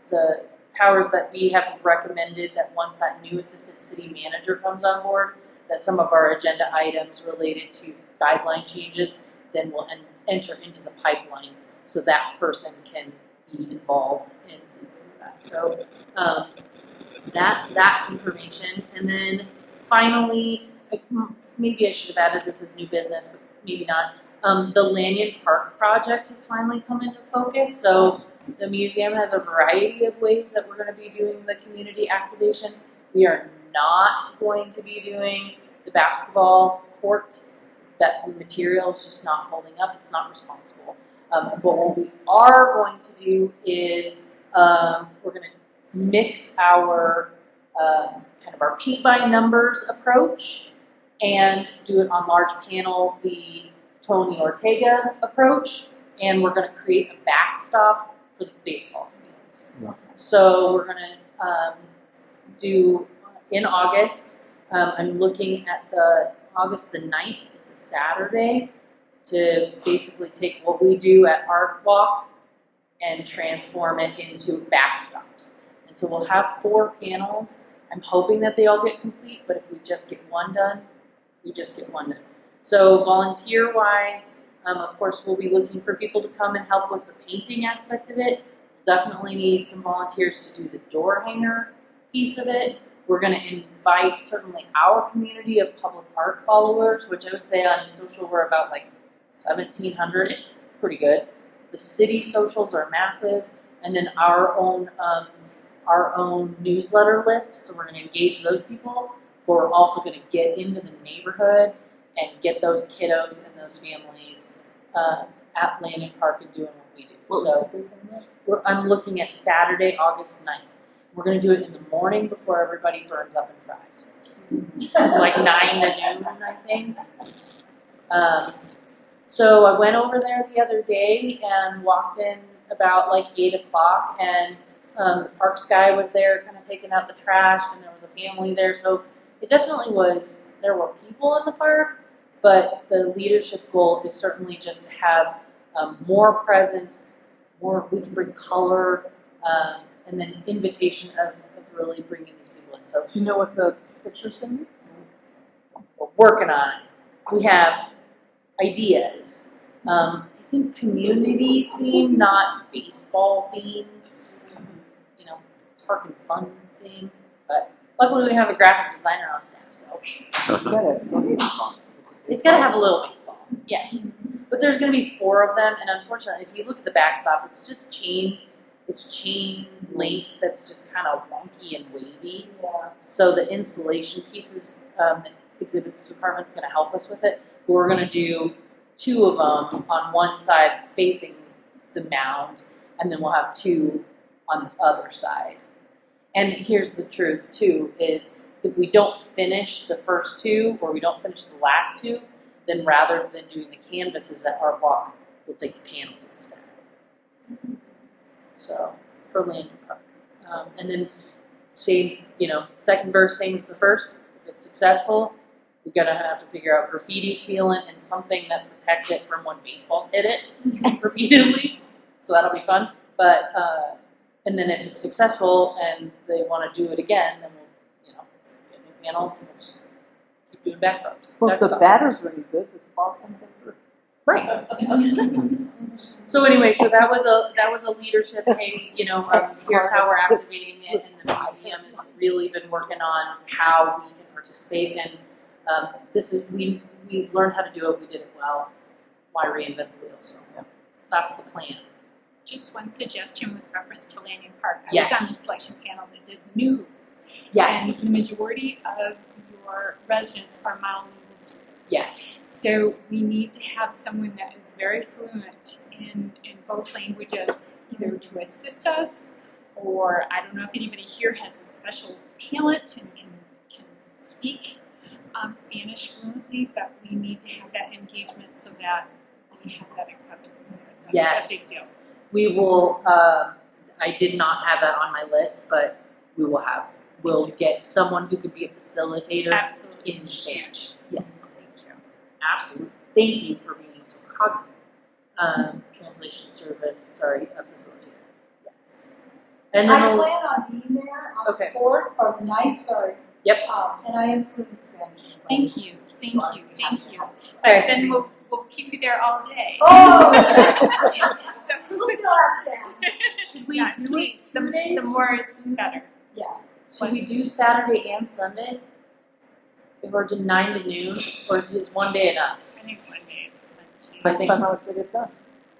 the powers that be have recommended that once that new assistant city manager comes on board, that some of our agenda items related to guideline changes then will enter into the pipeline, so that person can be involved in some of that. So that's that information. And then finally, maybe I should have added this as new business, but maybe not. The Lanyon Park project has finally come into focus. So the museum has a variety of ways that we're going to be doing the community activation. We are not going to be doing the basketball court. That material is just not holding up. It's not responsible. But what we are going to do is we're going to mix our kind of our paint by numbers approach and do it on large panel, the Tony Ortega approach, and we're going to create a backstop for the baseball fields. Yeah. So we're going to do in August. I'm looking at the August the 9th. It's a Saturday, to basically take what we do at Art Walk and transform it into backstops. And so we'll have 4 panels. I'm hoping that they all get complete, but if we just get one done, we just get one done. So volunteer-wise, of course, we'll be looking for people to come and help with the painting aspect of it. Definitely need some volunteers to do the door hanger piece of it. We're going to invite certainly our community of public art followers, which I would say on social we're about like 1,700. It's pretty good. The city socials are massive, and then our own newsletter list. So we're going to engage those people who are also going to get into the neighborhood and get those kiddos and those families at Landon Park and doing what we do. I'm looking at Saturday, August 9th. We're going to do it in the morning before everybody burns up and fries. So like 9 to noon, I think. So I went over there the other day and walked in about like 8 o'clock, and the parks guy was there kind of taking out the trash, and there was a family there. So it definitely was, there were people in the park, but the leadership goal is certainly just to have more presence, we can bring color, and then invitation of really bringing these people in. So Do you know what the picture's gonna be? we're working on it. We have ideas. I think community theme, not baseball theme. You know, park and fun theme. But luckily we have a graphic designer on staff, so it's got to have a little baseball. Yeah. But there's going to be 4 of them, and unfortunately, if you look at the backstop, it's just chain link that's just kind of wonky and wavy. Yeah. So the installation pieces, the exhibits department's going to help us with it. But we're going to do 2 of them on one side facing the mound, and then we'll have 2 on the other side. And here's the truth too, is if we don't finish the first 2, or we don't finish the last 2, then rather than doing the canvases at Art Walk, we'll take the panels instead. So, for Landon Park. And then same, second verse, same as the first. If it's successful, we're gonna have to figure out graffiti sealant and something that protects it from when baseballs hit it repeatedly. So that'll be fun. But, and then if it's successful and they wanna do it again, then we'll, get new panels and we'll just keep doing backdrops. Well, if the batter's really good, the ball's gonna get through. Right. So anyway, so that was a leadership. Hey, here's how we're activating it, and the museum has really been working on how we can participate. And we've learned how to do it. We did it well. Why reinvent the wheel? So that's the plan. Just one suggestion with reference to Landon Park. I Yes. was on the selection panel that did the new. Yes. And the majority of your residents are monolingual speakers. Yes. So we need to have someone that is very fluent in both languages, either to assist us, or I don't know if anybody here has a special talent and can speak Spanish fluently, but we need to have that engagement so that we have that acceptance there. That's a big deal. We will, I did not have that on my list, but we'll get someone who could be a facilitator Absolutely. in Spanish. Yes. Thank you. Absolutely. Thank you for being so cognizant. Translation service, a facilitator. Yes. And then I plan on being there on Okay. the 4th or the 9th, sorry. Yep. And I am fluent in Spanish. Thank you. Thank you. Okay. Then we'll keep you there all day. Oh! So We'll still have that. Should we yeah, do please, it 2 days? the more is better. Yeah. Should we do Saturday and Sunday? If we're to 9 to noon, or is just one day enough? I think one day is plenty. I think Somehow it's get done.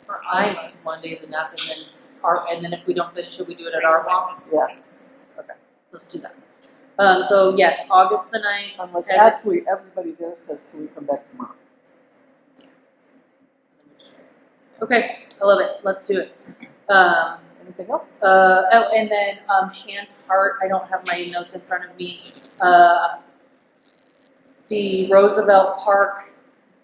For all I of think us. one day is enough, and then if we don't finish it, we do it at our walk. Yeah. Yes. Let's do that. So yes, August the 9th. Unless as actually everybody there says, can we come back tomorrow? Okay, I love it. Let's do it. Anything else? And then hand heart. I don't have my notes in front of me. The Roosevelt Park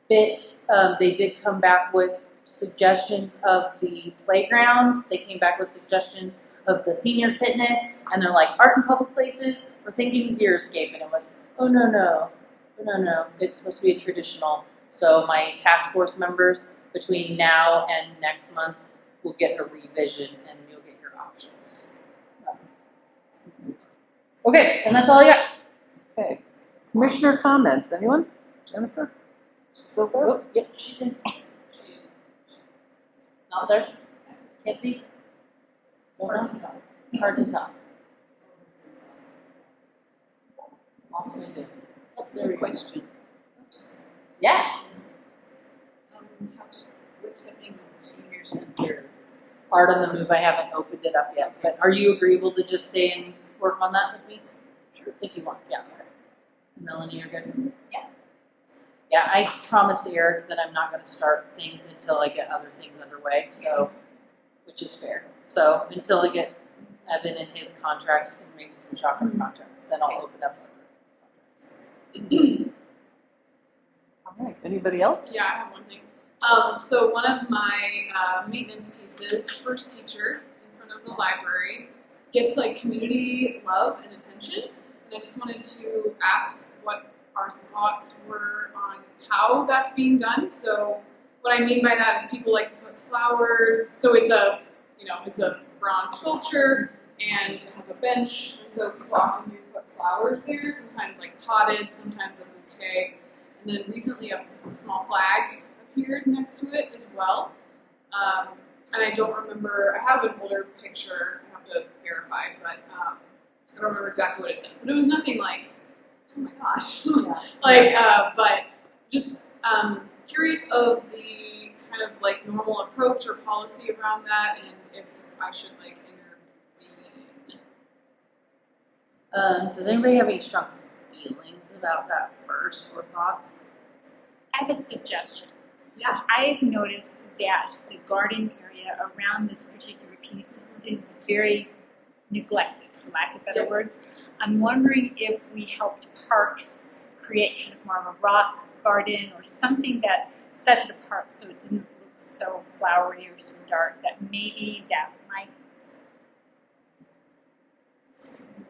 bit. They did come back with suggestions of the playground. They came back with suggestions of the senior fitness, and they're like, art in public places. We're thinking Xeriscape, and it was, oh no. It's supposed to be a traditional. So my task force members between now and next month we'll get a revision and you'll get your options. Okay, and that's all I got. Okay. Commissioner comments, anyone? Jennifer? Still there? Oh, yep, she's in. Not there? Can't see? Hard to tell. Hard to tell. Lost me too. Oh, there we Good go. question. Yes. What's happening with the senior center? Art on the Move, I haven't opened it up yet, but are you agreeable to just stay and work on that with me? Sure. If you want, yeah. Okay. Melanie, you're good? Yeah. Yeah, I promised Eric that I'm not gonna start things until I get other things underway, so, which is fair. So, until I get Evan and his contracts and maybe some chocolate contracts, then I'll open up other contracts. All right, anybody else? Yeah, I have one thing. So one of my maintenance pieces, first teacher in front of the library, gets like community love and attention. And I just wanted to ask what our thoughts were on how that's being done. So what I mean by that is people like to put flowers. So it's a, it's a bronze sculpture and it has a bench. And so people often do put flowers there, sometimes like potted, sometimes a bouquet. And then recently a small flag appeared next to it as well. And I don't remember, I have an older picture, I have to verify, but I don't remember exactly what it says. But it was nothing like, oh my gosh. But just curious of the kind of like normal approach or policy around that and if I should like intervene. Does anybody have any strong feelings about that first or thoughts? I have a suggestion. Yeah. I've noticed that the garden area around this particular piece is very neglected, for lack of better words. I'm wondering if we helped parks create kind of more of a rock garden or something that set it apart so it didn't look so flowery or so dark, that maybe that might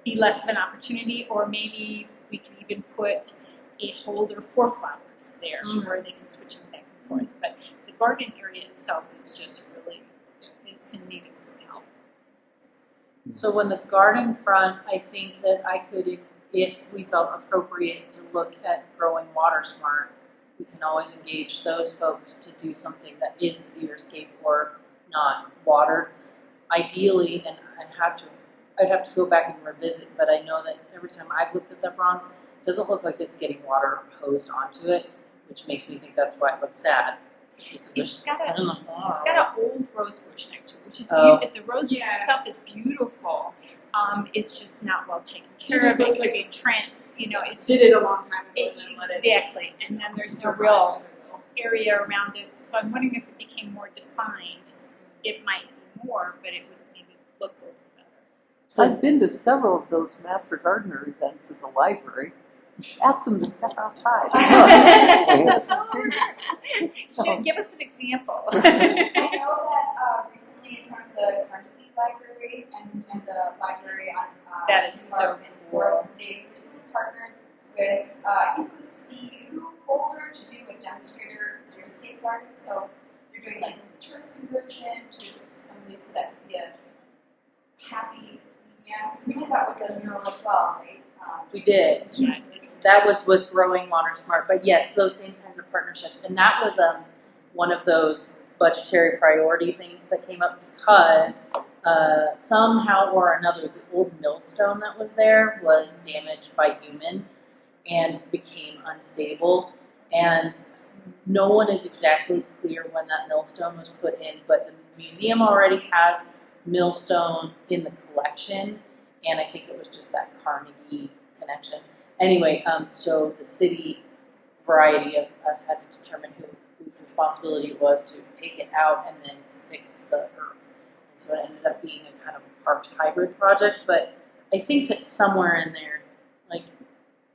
be less of an opportunity, or maybe we can even put a holder for flowers there where they can switch them back and forth. But the garden area itself is just really, it's in need of some help. So when the garden front, I think that I could, if we felt appropriate to look at growing water smart, we can always engage those folks to do something that is xeriscape or not watered. Ideally, and I'd have to go back and revisit, but I know that every time I've looked at that bronze, it doesn't look like it's getting water hosed onto it, which makes me think that's why it looks sad. Because It's got I don't know. It's got an old rose bush next to it, which is Oh. beautiful. The rose itself is beautiful. It's just not well taken care just of. It looks could like be it's Did it a long time ago and then let it exactly, and then there's no survive real as it will. area around it. So I'm wondering if it became more defined, it might be more, but it would maybe look a little better. I've been to several of those Master Gardener events at the library. You should ask them to step outside. So give us an example. I know that recently in front of the Carnegie Library and the library on That is so and cool. Fourth, they've recently partnered with I think it was CU Boulder to do a demonstrator xeriscape garden. So they're doing like turf conversion to some of these, so that could be a happy medium. So we did that with the mural as well, right? We did. That was with Growing Water Smart, but yes, those same kinds of partnerships. And that was one of those budgetary priority things that came up because somehow or another, the old millstone that was there was damaged by human and became unstable. And no one is exactly clear when that millstone was put in, but the museum already has millstone in the collection, and I think it was just that Carnegie connection. Anyway, so the city, variety of us had to determine whose responsibility it was to take it out and then fix the earth. And so it ended up being a kind of a parks hybrid project, but I think that somewhere in there, like,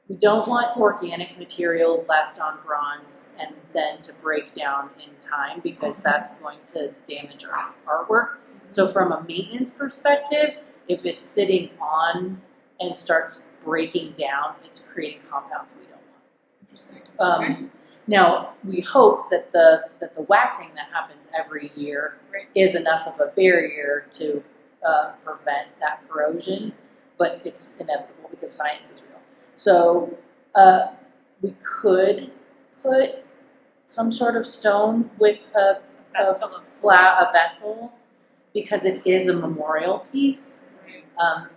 we don't want organic material left on bronze and then to break down in time because that's going to damage our artwork. So from a maintenance perspective, if it's sitting on and starts breaking down, it's creating compounds we don't want. Interesting. Now, we hope that the waxing that happens every year is enough of a barrier to prevent that corrosion, but it's inevitable because science is real. So we could put some sort of stone with a vessel, because it is a memorial piece,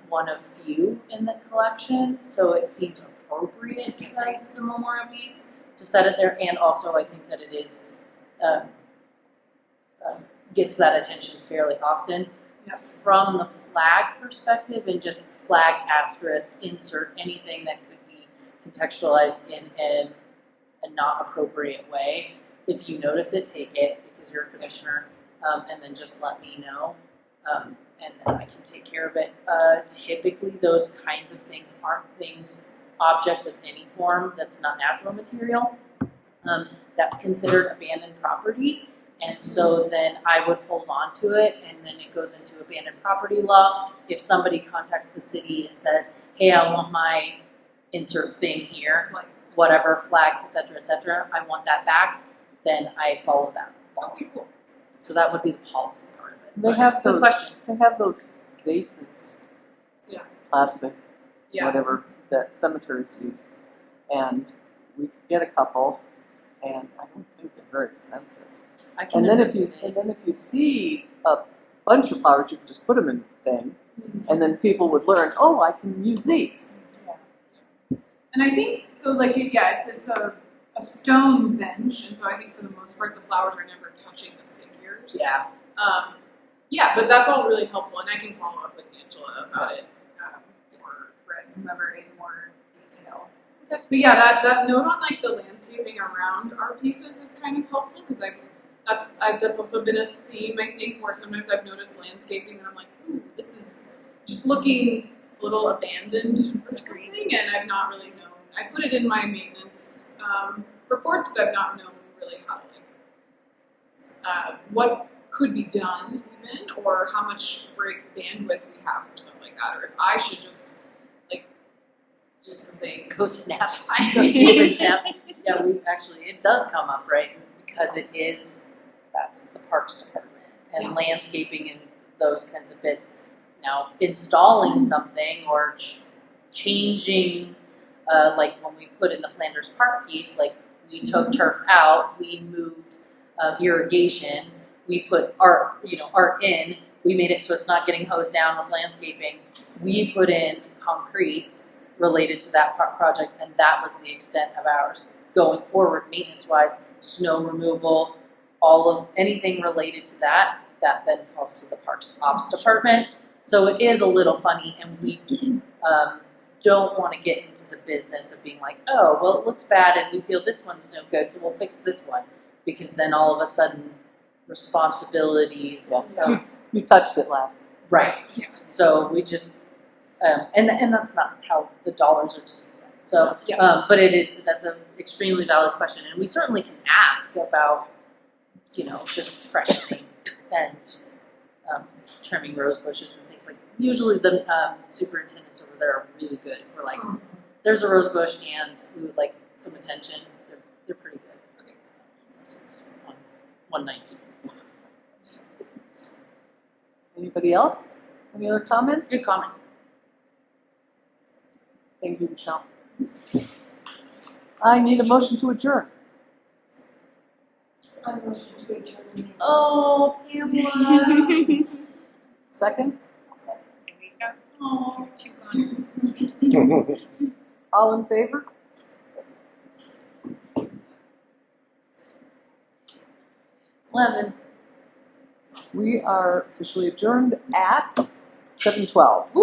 one of few in the collection, so it seems appropriate because it's a memorial piece to set it there, and also I think that it is gets that attention fairly often. Yep. From the flag perspective, and just flag asterisk, insert anything that could be contextualized in a not appropriate way. If you notice it, take it because you're a commissioner, and then just let me know, and then I can take care of it. Typically, those kinds of things aren't objects of any form that's not natural material. That's considered abandoned property. And so then I would hold on to it, and then it goes into abandoned property law. If somebody contacts the city and says, hey, I want my insert thing here, like whatever, flag, et cetera, I want that back, then I follow that law. Okay, cool. So that would be the policy part of it. They have Good those. question. They have those vases, Yeah. plastic, Yeah. whatever that cemeteries use, and we could get a couple, and I don't think they're very expensive. I can And then if understand. you see a bunch of flowers, you can just put them in the thing, and then people would learn. Oh, I can use these. And I think so. Like, yeah, it's a stone bench, and so I think for the most part the flowers are never touching the figures. Yeah. Yeah, but that's all really helpful, and I can follow up with Angela about it, or Brett, whoever, in more detail. Okay. But yeah, that note on like the landscaping around our pieces is kind of helpful because that's also been a theme, I think, where sometimes I've noticed landscaping and I'm like, ooh, this is just looking a little abandoned or something, and I've not really known. I put it in my maintenance reports, but I've not known really how to what could be done even, or how much break bandwidth we have for stuff like that, or if I should just like do some things. Go snap. Go snip and snap. Yeah, it does come up, right? Because that's the Parks Department and landscaping and those kinds of bits. Now, installing something or changing, like when we put in the Flanders Park piece, like we took turf out, we moved irrigation, we put art in, we made it so it's not getting hosed down with landscaping. We put in concrete related to that project, and that was the extent of ours. Going forward, maintenance-wise, snow removal, all of anything related to that then falls to the Parks Ops Department. So it is a little funny, and we don't want to get into the business of being like, oh, well, it looks bad, and we feel this one's no good, so we'll fix this one, because then all of a sudden, responsibilities of You touched it last. right. Yeah. So we just and that's not how the dollars are to be spent. So, but that's an extremely valid question, and we certainly can ask about, just freshening and trimming rose bushes and things like. Usually, the superintendents over there are really good for like, there's a rose bush and we would like some attention. They're pretty good. Okay. Unless it's 119. Anybody else? Any other comments? Good comment. Thank you, Michelle. I need a motion to adjourn. I motion to adjourn. Oh, Pamela. Second? There we go. Oh, 2 honors. All in favor? Lemon. We are officially adjourned at 7:12.